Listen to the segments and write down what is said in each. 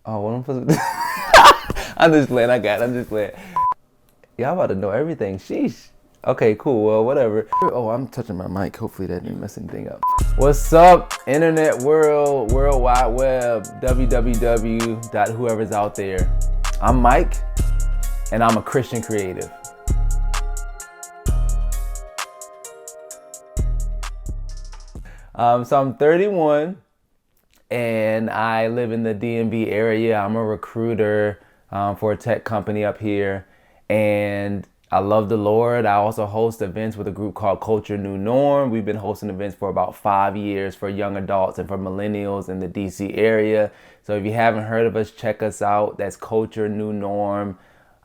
Oh, what am I supposed to do? I'm just playing. I got it. I'm just playing. Y'all about to know everything. Sheesh. Okay, cool. Well, whatever. Oh, I'm touching my mic. Hopefully that didn't mess anything up. What's up, internet world, world wide web, www.whoever's out there. I'm Mike, and I'm a Christian creative. So I'm 31, and I live in the DMV area. I'm a recruiter for a tech company up here, and I love the Lord. I also host events with a group called Culture New Norm. We've been hosting events for about 5 years for young adults and for millennials in the DC area. So if you haven't heard of us, check us out. That's Culture New Norm.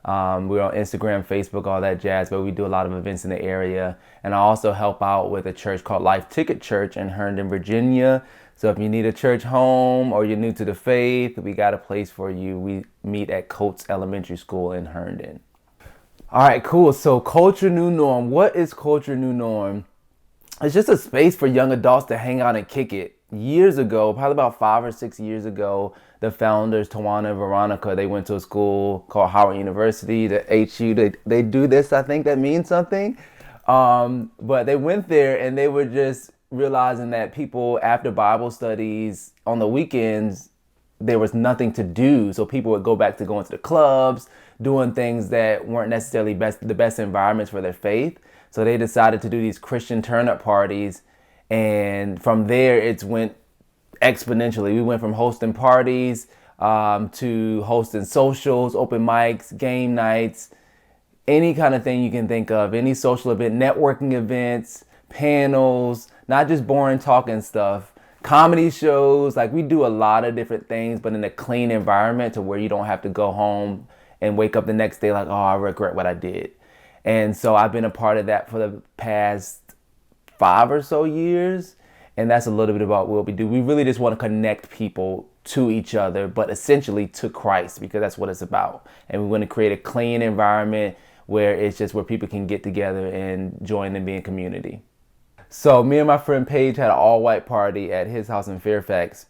We're on Instagram, Facebook, all that jazz, but we do a lot of events in the area. And I also help out with a church called Life Ticket Church in Herndon, Virginia. So if you need a church home or you're new to the faith, we got a place for you. We meet at Coates Elementary School in Herndon. All right, cool. So Culture New Norm. What is Culture New Norm? It's just a space for young adults to hang out and kick it. Years ago, probably about 5 or 6 years ago, the founders, Tawana and Veronica, they went to a school called Howard University, the HU. They do this, I think that means something. But they went there and they were just realizing that people after Bible studies on the weekends, there was nothing to do. So people would go back to going to the clubs, doing things that weren't necessarily the best environments for their faith. So they decided to do these Christian turn-up parties. And from there, it went exponentially. We went from hosting parties to hosting socials, open mics, game nights, any kind of thing you can think of, any social event, networking events, panels, not just boring talking stuff, comedy shows. Like, we do a lot of different things, but in a clean environment to where you don't have to go home and wake up the next day like, oh, I regret what I did. And so I've been a part of that for the past 5 or so years. And that's a little bit about what we do. We really just want to connect people to each other, but essentially to Christ, because that's what it's about. And we want to create a clean environment where it's just where people can get together and join and be in community. So me and my friend Paige had an all-white party at his house in Fairfax.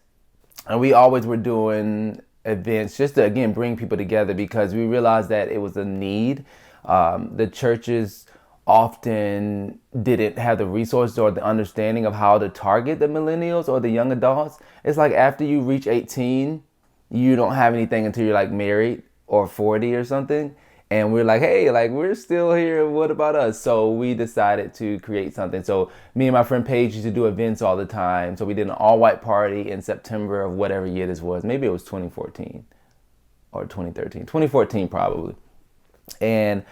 And we always were doing events just to, again, bring people together because we realized that it was a need. The churches often didn't have the resources or the understanding of how to target the millennials or the young adults. It's like after you reach 18, you don't have anything until you're like married or 40 or something. And we're like, hey, like we're still here. What about us? So we decided to create something. So me and my friend Paige used to do events all the time. So we did an all-white party in September of whatever year this was. Maybe it was 2014 or 2013, 2014 probably. And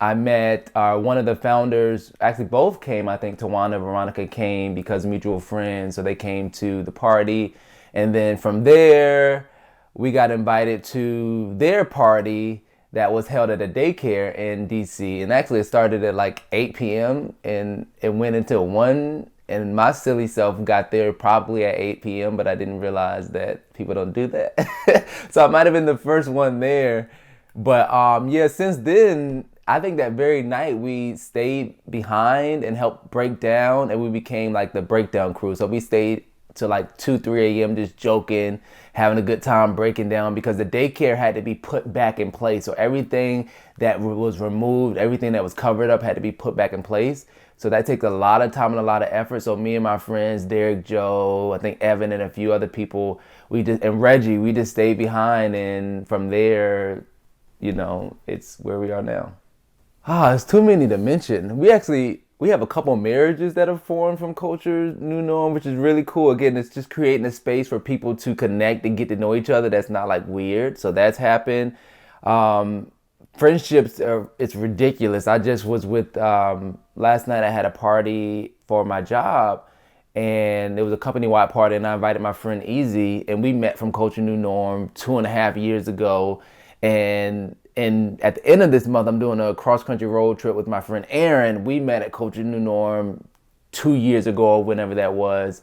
I met one of the founders, actually both came, I think Tawana and Veronica came because mutual friends, so they came to the party. And then from there, we got invited to their party that was held at a daycare in DC. And actually it started at like 8 p.m. and it went until 1. And my silly self got there probably at 8 p.m., but I didn't realize that people don't do that. So I might have been the first one there. But yeah, since then, I think that very night we stayed behind and helped break down, and we became like the breakdown crew. So we stayed to like 2, 3 a.m. just joking, having a good time breaking down because the daycare had to be put back in place. So everything that was removed, everything that was covered up had to be put back in place. So that takes a lot of time and a lot of effort. So me and my friends, Derek, Joe, I think Evan and a few other people, and Reggie, we just stayed behind. And from there, you know, it's where we are now. It's too many to mention. We have a couple marriages that have formed from Culture New Norm, which is really cool. Again, it's just creating a space for people to connect and get to know each other. That's not like weird. So that's happened. Friendships it's ridiculous. I just was with, last night I had a party for my job and it was a company-wide party and I invited my friend Easy and we met from Culture New Norm 2.5 years ago. And at the end of this month, I'm doing a cross-country road trip with my friend Aaron. We met at Culture New Norm 2 years ago, or whenever that was.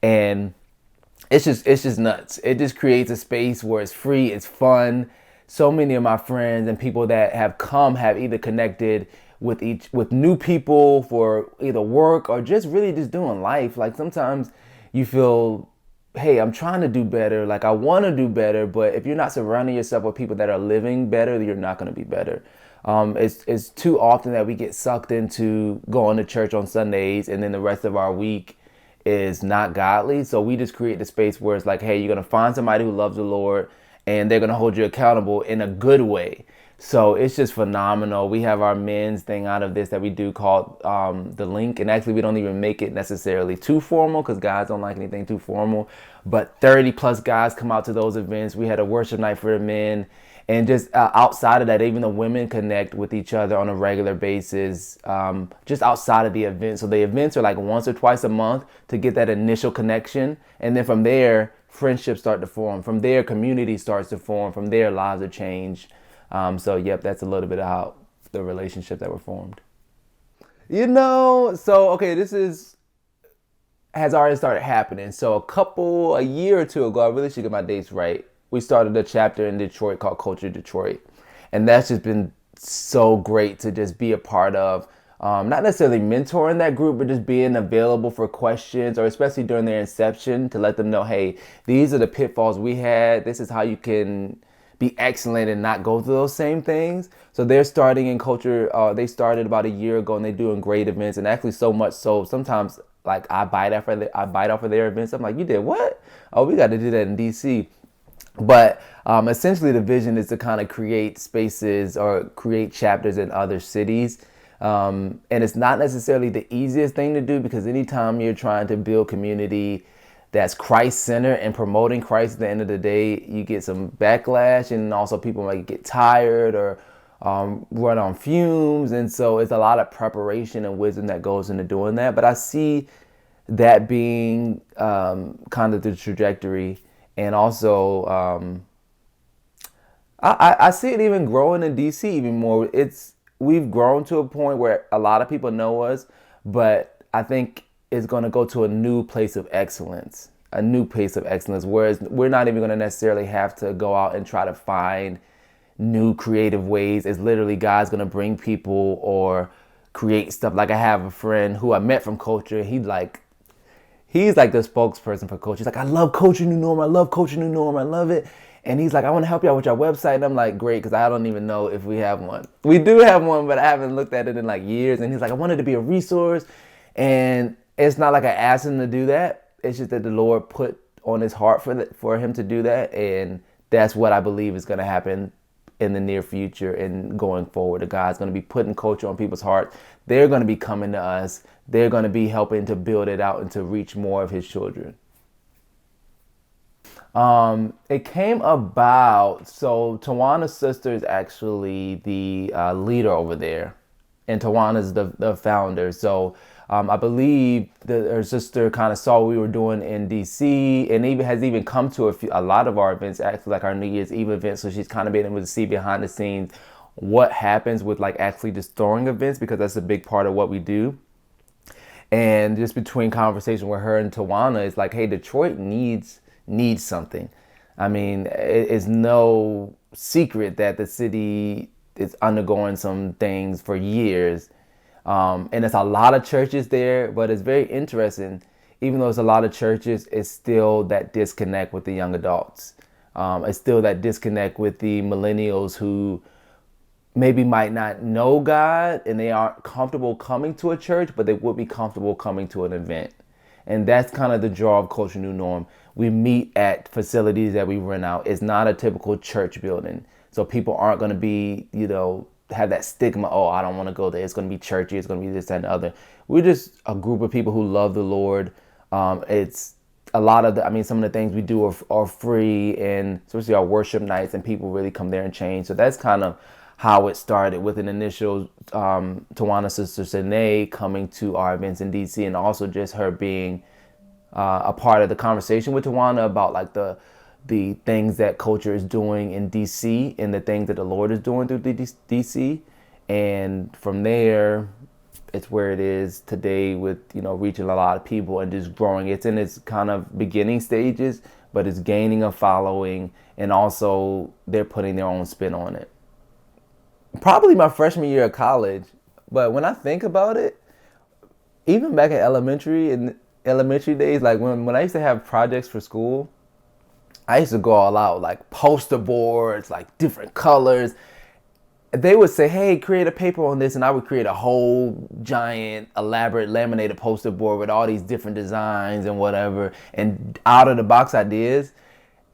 And it's just nuts. It just creates a space where it's free, it's fun. So many of my friends and people that have come have either connected with new people for either work or just really just doing life. Like sometimes you feel hey, I'm trying to do better. Like I want to do better, but if you're not surrounding yourself with people that are living better, you're not going to be better. It's too often that we get sucked into going to church on Sundays and then the rest of our week is not godly. So we just create the space where it's like, hey, you're going to find somebody who loves the Lord and they're going to hold you accountable in a good way. So it's just phenomenal. We have our men's thing out of this that we do called the link. And actually, we don't even make it necessarily too formal because guys don't like anything too formal. But 30 plus guys come out to those events. We had a worship night for the men. And just outside of that, even the women connect with each other on a regular basis, just outside of the event. So the events are like once or twice a month to get that initial connection. And then from there, friendships start to form. From there, community starts to form. From there, lives are changed. So, yep, that's a little bit of how the relationship that were formed. Okay, has already started happening. So a year or two ago, I really should get my dates right. We started a chapter in Detroit called Culture Detroit. And that's just been so great to just be a part of. Not necessarily mentoring that group, but just being available for questions or especially during their inception to let them know, hey, these are the pitfalls we had. This is how you can be excellent and not go through those same things. So they're starting in culture. They started about a year ago and they're doing great events and actually so much so sometimes like I bite off of their events. I'm like, you did what? Oh, we got to do that in DC. But essentially the vision is to kind of create spaces or create chapters in other cities. And it's not necessarily the easiest thing to do because anytime you're trying to build community that's Christ-centered and promoting Christ at the end of the day, you get some backlash and also people might get tired or run on fumes. And so it's a lot of preparation and wisdom that goes into doing that. But I see that being kind of the trajectory. And also, I see it even growing in DC even more. We've grown to a point where a lot of people know us, but I think it's going to go to a new place of excellence, whereas we're not even going to necessarily have to go out and try to find new creative ways. It's literally God's going to bring people or create stuff. Like I have a friend who I met from culture. He's like the spokesperson for culture. He's like, I love Culture New Norm. I love Culture New Norm. I love it. And he's like, I want to help you out with your website. And I'm like, great, because I don't even know if we have one. We do have one, but I haven't looked at it in like years. And he's like, I wanted to be a resource. And it's not like I asked him to do that. It's just that the Lord put on his heart for him to do that. And that's what I believe is going to happen in the near future and going forward. God's going to be putting culture on people's hearts. They're going to be coming to us. They're going to be helping to build it out and to reach more of his children. It came about, so Tawana's sister is actually the leader over there, and Tawana's the founder. So I believe her sister kind of saw what we were doing in DC and has even come to a lot of our events, actually like our New Year's Eve events. So she's kind of been able to see behind the scenes what happens with like actually just throwing events, because that's a big part of what we do. And just between conversation with her and Tawana, it's like, hey, Detroit needs something. I mean, it's no secret that the city is undergoing some things for years. And there's a lot of churches there, but it's very interesting. Even though there's a lot of churches, it's still that disconnect with the young adults. It's still that disconnect with the millennials who maybe might not know God and they aren't comfortable coming to a church, but they would be comfortable coming to an event. And that's kind of the draw of Culture New Norm. We meet at facilities that we rent out. It's not a typical church building. So people aren't going to be, have that stigma, oh, I don't want to go there. It's going to be churchy. It's going to be this, that, and the other. We're just a group of people who love the Lord. It's a lot of some of the things we do are free, and especially our worship nights, and people really come there and change. So that's kind of how it started, with an initial Tawana's sister Sine coming to our events in DC, and also just her being a part of the conversation with Tawana about like the things that culture is doing in DC and the things that the Lord is doing through DC. And from there, it's where it is today with, reaching a lot of people and just growing. It's in its kind of beginning stages, but it's gaining a following, and also they're putting their own spin on it. Probably my freshman year of college, but when I think about it, even back in elementary, and elementary days, like when I used to have projects for school, I used to go all out, like poster boards, like different colors. They would say, hey, create a paper on this, and I would create a whole giant elaborate laminated poster board with all these different designs and whatever, and out of the box ideas.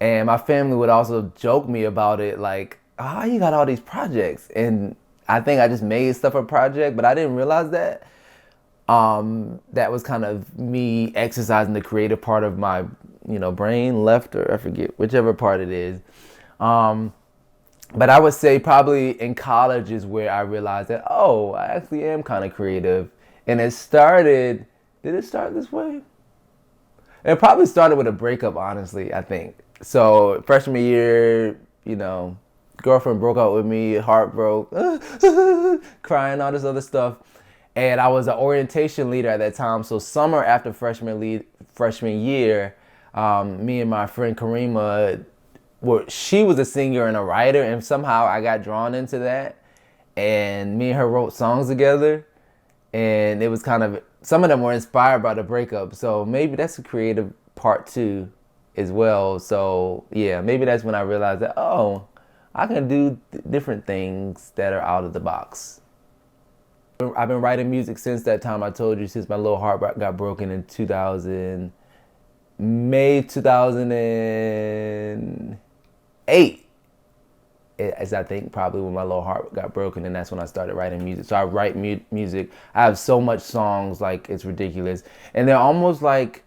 And my family would also joke me about it, like, oh, you got all these projects. And I think I just made stuff a project, but I didn't realize that. That was kind of me exercising the creative part of my, brain, left, or I forget, whichever part it is. But I would say probably in college is where I realized that, oh, I actually am kind of creative. And did it start this way? It probably started with a breakup, honestly, I think. So freshman year, girlfriend broke up with me, heart broke, crying, all this other stuff. And I was an orientation leader at that time. So summer after freshman year, me and my friend Karima, she was a singer and a writer, and somehow I got drawn into that. And me and her wrote songs together. And it was some of them were inspired by the breakup. So maybe that's a creative part too as well. So yeah, maybe that's when I realized that, oh, I can do different things that are out of the box. I've been writing music since that time. I told you, since my little heart got broken in May 2008. Is I think probably when my little heart got broken, and that's when I started writing music. So I write music. I have so much songs, like it's ridiculous, and they're almost like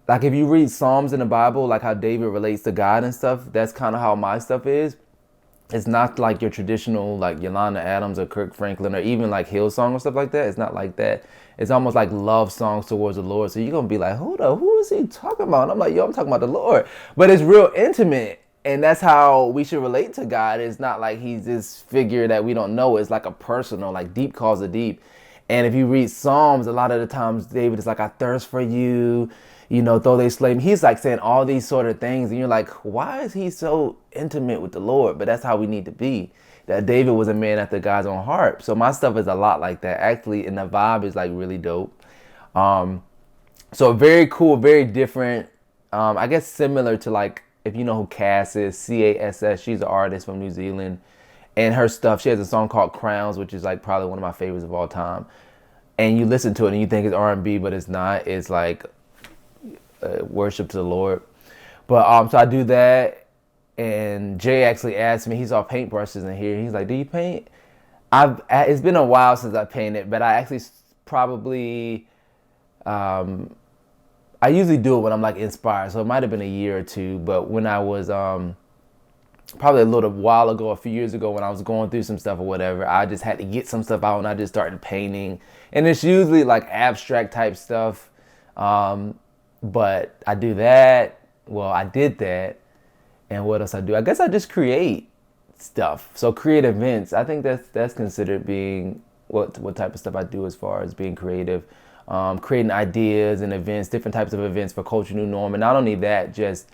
if you read Psalms in the Bible, like how David relates to God and stuff. That's kind of how my stuff is. It's not like your traditional like Yolanda Adams or Kirk Franklin or even like Hillsong or stuff like that. It's not like that. It's almost like love songs towards the Lord. So you're gonna be like, who is he talking about? And I'm like, yo, I'm talking about the Lord. But it's real intimate. And that's how we should relate to God. It's not like he's this figure that we don't know. It's like a personal, like deep calls to deep. And if you read Psalms, a lot of the times David is like, I thirst for you, though they slay me. He's like saying all these sort of things. And you're like, why is he so intimate with the Lord? But that's how we need to be. That David was a man after God's own heart. So my stuff is a lot like that, actually. And the vibe is like really dope. So very cool, very different. I guess similar to like, if you know who Cass is, Cass, she's an artist from New Zealand. And her stuff, she has a song called Crowns, which is like probably one of my favorites of all time. And you listen to it and you think it's R&B, but it's not. It's like worship to the Lord. But so I do that. And Jay actually asked me, he saw paintbrushes in here. He's like, do you paint? It's been a while since I painted, but I actually probably... I usually do it when I'm like inspired, so it might have been a year or two. But when I was probably a little while ago, a few years ago, when I was going through some stuff or whatever, I just had to get some stuff out and I just started painting. And it's usually like abstract type stuff. But I do that. Well, I did that. And what else I do? I guess I just create stuff. So create events. I think that's considered being what type of stuff I do as far as being creative. Creating ideas and events, different types of events for Culture New Norm. And not only that, just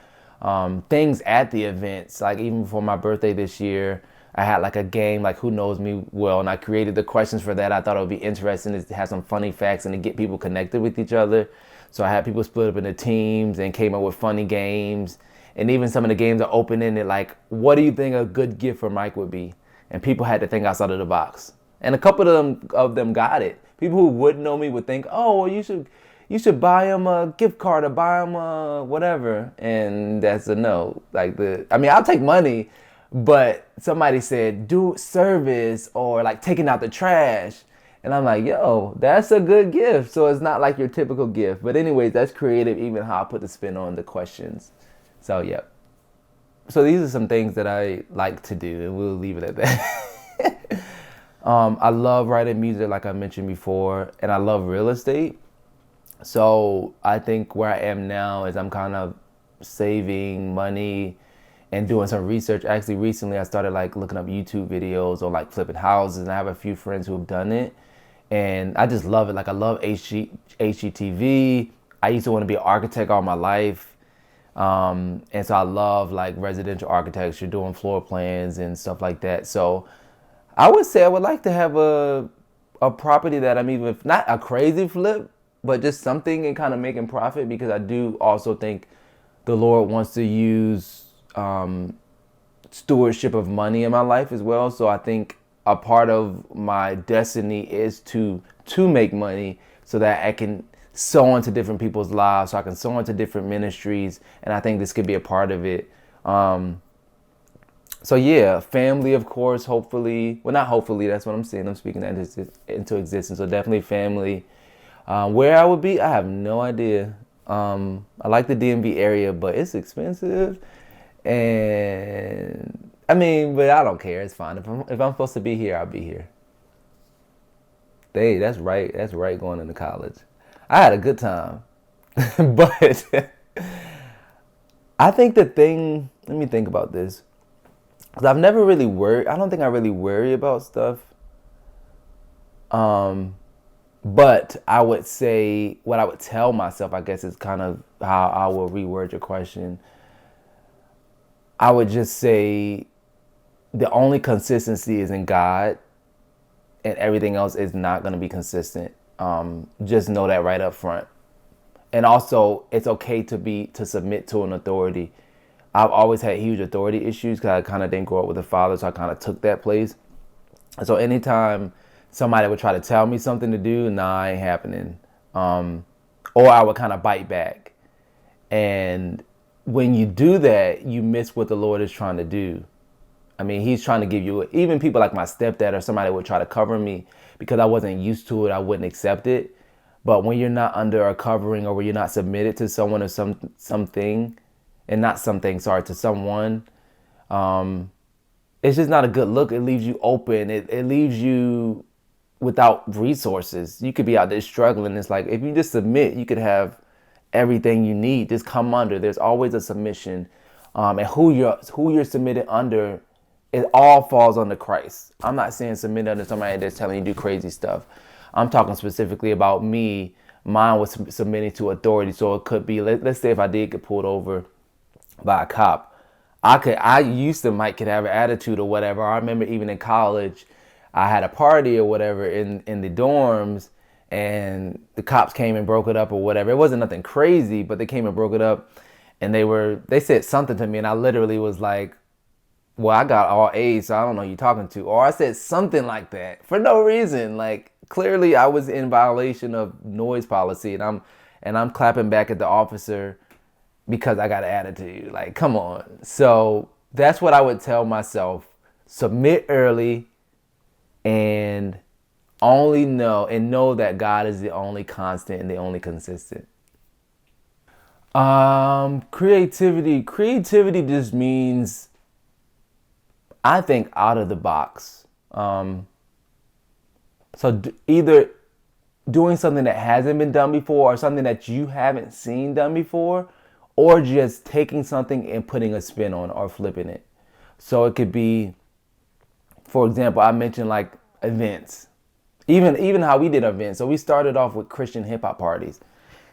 things at the events. Like even for my birthday this year, I had like a game, like Who Knows Me Well, and I created the questions for that. I thought it would be interesting to have some funny facts and to get people connected with each other. So I had people split up into teams and came up with funny games. And even some of the games are open-ended, like, what do you think a good gift for Mike would be? And people had to think outside of the box. And a couple of them got it. People who wouldn't know me would think, oh, well, you should buy him a gift card or buy him a whatever. And that's a no. I'll take money, but somebody said do service or like taking out the trash. And I'm like, yo, that's a good gift. So it's not like your typical gift. But anyways, that's creative, even how I put the spin on the questions. So, yeah. So these are some things that I like to do, and we'll leave it at that. I love writing music, like I mentioned before, and I love real estate. So I think where I am now is I'm kind of saving money and doing some research. Actually, recently I started like looking up YouTube videos on like flipping houses, and I have a few friends who have done it, and I just love it. Like I love HGTV. I used to want to be an architect all my life. And so I love like residential architecture, doing floor plans and stuff like that. So I would say I would like to have a property that I'm even, not a crazy flip, but just something and kind of making profit, because I do also think the Lord wants to use stewardship of money in my life as well. So I think a part of my destiny is to make money so that I can sow into different people's lives, so I can sow into different ministries, and I think this could be a part of it. So yeah, family, of course, hopefully. Well, not hopefully, that's what I'm saying. I'm speaking that into existence. So definitely family. Where I would be, I have no idea. I like the DMV area, but it's expensive. And I mean, but I don't care. It's fine. If I'm supposed to be here, I'll be here. Hey, that's right. That's right going into college. I had a good time. But I think the thing, let me think about this. Because I've never really worried, I don't think I really worry about stuff. But I would say, what I would tell myself, I guess, is kind of how I will reword your question. I would just say the only consistency is in God, and everything else is not going to be consistent. Just know that right up front. And also, it's okay to submit to an authority. I've always had huge authority issues because I kind of didn't grow up with a father, so I kind of took that place. So anytime somebody would try to tell me something to do, nah, ain't happening. Or I would kind of bite back. And when you do that, you miss what the Lord is trying to do. I mean, he's trying to give you, even people like my stepdad or somebody would try to cover me because I wasn't used to it. I wouldn't accept it. But when you're not under a covering, or when you're not submitted to someone or something, and not something, sorry, to someone, it's just not a good look. It leaves you open. It leaves you without resources. You could be out there struggling. It's like, if you just submit, you could have everything you need. Just come under. There's always a submission. And who you're submitted under, it all falls under Christ. I'm not saying submit under somebody that's telling you to do crazy stuff. I'm talking specifically about me. Mine was submitting to authority. So it could be, let's say if I did get pulled over by a cop, I used to could have an attitude or whatever. I remember even in college, I had a party or whatever in the dorms, and the cops came and broke it up or whatever. It wasn't nothing crazy, but they came and broke it up, and they said something to me, and I literally was like, well, I got all A's, so I don't know who you're talking to. Or I said something like that for no reason. Like, clearly I was in violation of noise policy, and I'm clapping back at the officer because I got an attitude. Like, come on. So that's what I would tell myself. Submit early, and know that God is the only constant and the only consistent. Creativity just means, I think, out of the box. Either doing something that hasn't been done before, or something that you haven't seen done before, or just taking something and putting a spin on or flipping it. So it could be, for example, I mentioned like events, even how we did events. So we started off with Christian hip hop parties.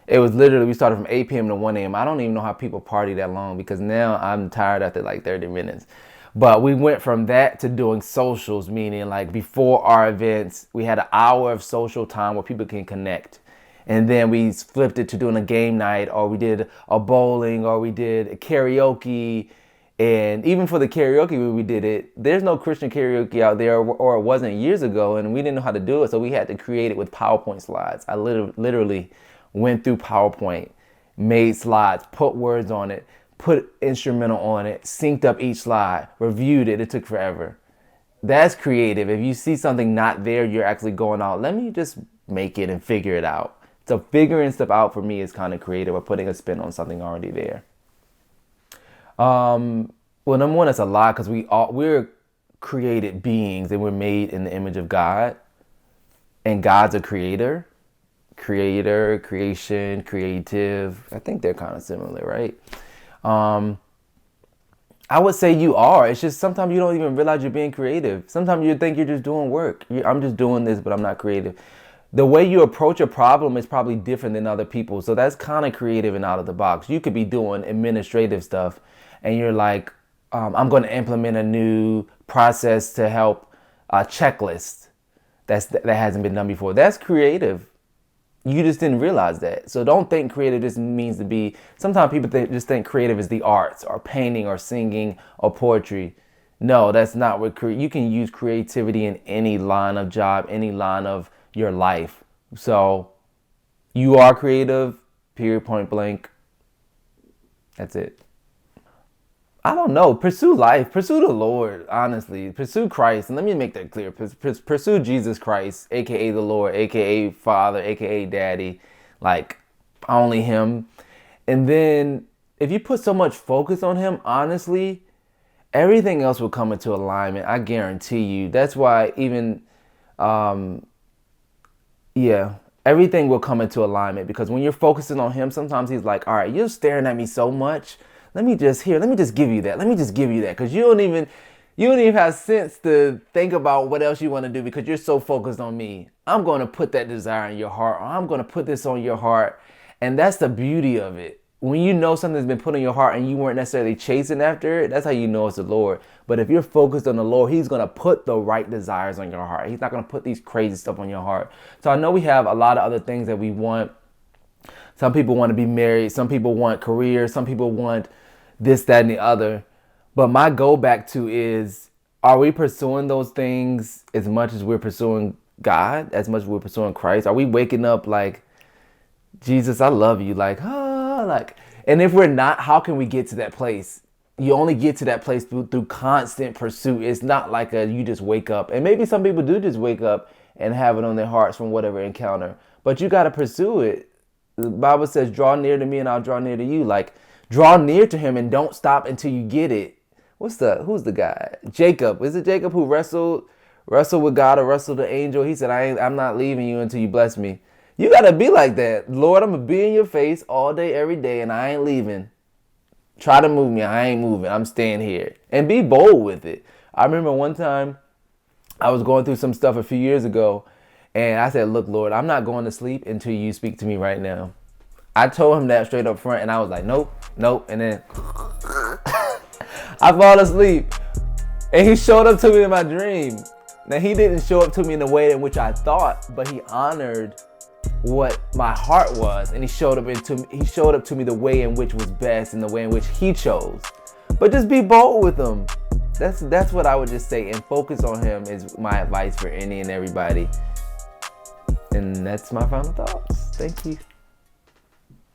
It was literally, we started from 8 p.m. to 1 a.m. I don't even know how people party that long, because now I'm tired after like 30 minutes. But we went from that to doing socials, meaning like before our events, we had an hour of social time where people can connect. And then we flipped it to doing a game night, or we did a bowling, or we did a karaoke. And even for the karaoke, when we did it, there's no Christian karaoke out there, or it wasn't years ago, and we didn't know how to do it. So we had to create it with PowerPoint slides. I literally went through PowerPoint, made slides, put words on it, put instrumental on it, synced up each slide, reviewed it. It took forever. That's creative. If you see something not there, you're actually going out, let me just make it and figure it out. So figuring stuff out for me is kind of creative, or putting a spin on something already there. Well, number one, it's a lot, because we're created beings, and we're made in the image of God, and God's a creator, creation, creative. I think they're kind of similar, right? I would say you are. It's just sometimes you don't even realize you're being creative. Sometimes you think you're just doing work. I'm just doing this, but I'm not creative. The way you approach a problem is probably different than other people. So that's kind of creative and out of the box. You could be doing administrative stuff, and you're like, I'm going to implement a new process to help a checklist that hasn't been done before. That's creative. You just didn't realize that. So don't think creative just means to be. Sometimes people just think creative is the arts or painting or singing or poetry. No, that's not what you can use creativity in any line of job, any line of your life. So you are creative, period, point blank. That's it. I don't know. Pursue life. Pursue the Lord, honestly. Pursue Christ. And let me make that clear. Pursue Jesus Christ, a.k.a. the Lord, a.k.a. Father, a.k.a. Daddy. Like, only Him. And then, if you put so much focus on Him, honestly, everything else will come into alignment. I guarantee you. That's why even, everything will come into alignment. Because when you're focusing on Him, sometimes He's like, all right, you're staring at me so much. Let me just give you that. Let me just give you that. Because you don't even have sense to think about what else you want to do because you're so focused on me. I'm going to put that desire in your heart, or I'm going to put this on your heart. And that's the beauty of it. When you know something's been put in your heart and you weren't necessarily chasing after it, that's how you know it's the Lord. But if you're focused on the Lord, He's going to put the right desires on your heart. He's not going to put these crazy stuff on your heart. So I know we have a lot of other things that we want. Some people want to be married. Some people want career. Some people want this, that, and the other. But my go back to is, are we pursuing those things as much as we're pursuing God, as much as we're pursuing Christ? Are we waking up like, Jesus, I love you, and if we're not, how can we get to that place? You only get to that place through constant pursuit. It's not like you just wake up. And maybe some people do just wake up and have it on their hearts from whatever encounter. But you got to pursue it. The Bible says, draw near to me and I'll draw near to you. Like, draw near to Him and don't stop until you get it. Who's the guy? Jacob. Is it Jacob who wrestled with God or wrestled the angel? He said, I'm not leaving you until you bless me. You got to be like that. Lord, I'm going to be in your face all day, every day, and I ain't leaving. Try to move me. I ain't moving. I'm staying here. And be bold with it. I remember one time I was going through some stuff a few years ago, and I said, look, Lord, I'm not going to sleep until you speak to me right now. I told Him that straight up front, and I was like, nope. And then I fall asleep, and He showed up to me in my dream. Now, He didn't show up to me in the way in which I thought, but He honored what my heart was, and He showed up to me the way in which was best and the way in which He chose. But just be bold with Him. That's what I would just say, and focus on Him is my advice for any and everybody. And that's my final thoughts. Thank you.